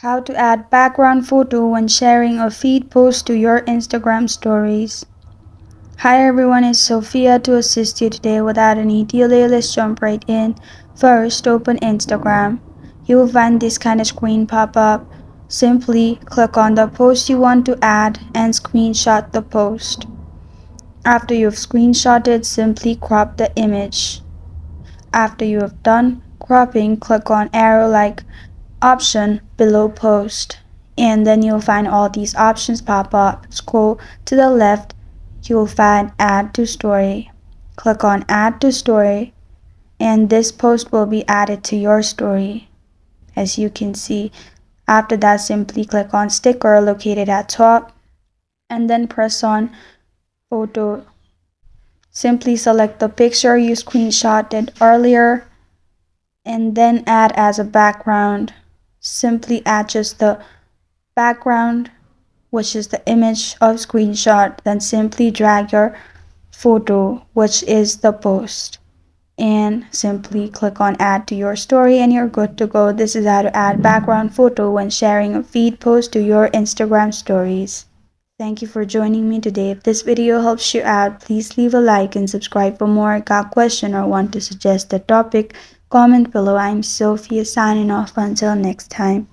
How to add background photo when sharing a feed post to your Instagram stories. Hi everyone, it's Sophia to assist you today. Without any delay, let's jump right in. First, open Instagram. You will find this kind of screen pop up. Simply click on the post you want to add and screenshot the post. After you've screenshotted, simply crop the image. After you have done cropping, click on arrow-like option below post, and then you'll find all these options pop up. Scroll to the left, you'll find add to story. Click on add to story, and this post will be added to your story, as you can see. After that, simply click on sticker located at top and then press on photo. Simply select the picture you screenshotted earlier and then add as a background. Simply add just the background, which is the image of screenshot, then simply drag your photo, which is the post, and simply click on add to your story and you're good to go. This is how to add background photo when sharing a feed post to your Instagram stories. Thank you for joining me today. If this video helps you out, please leave a like and subscribe for more. Got a question or want to suggest a topic? Comment below. I'm Sophia signing off until next time.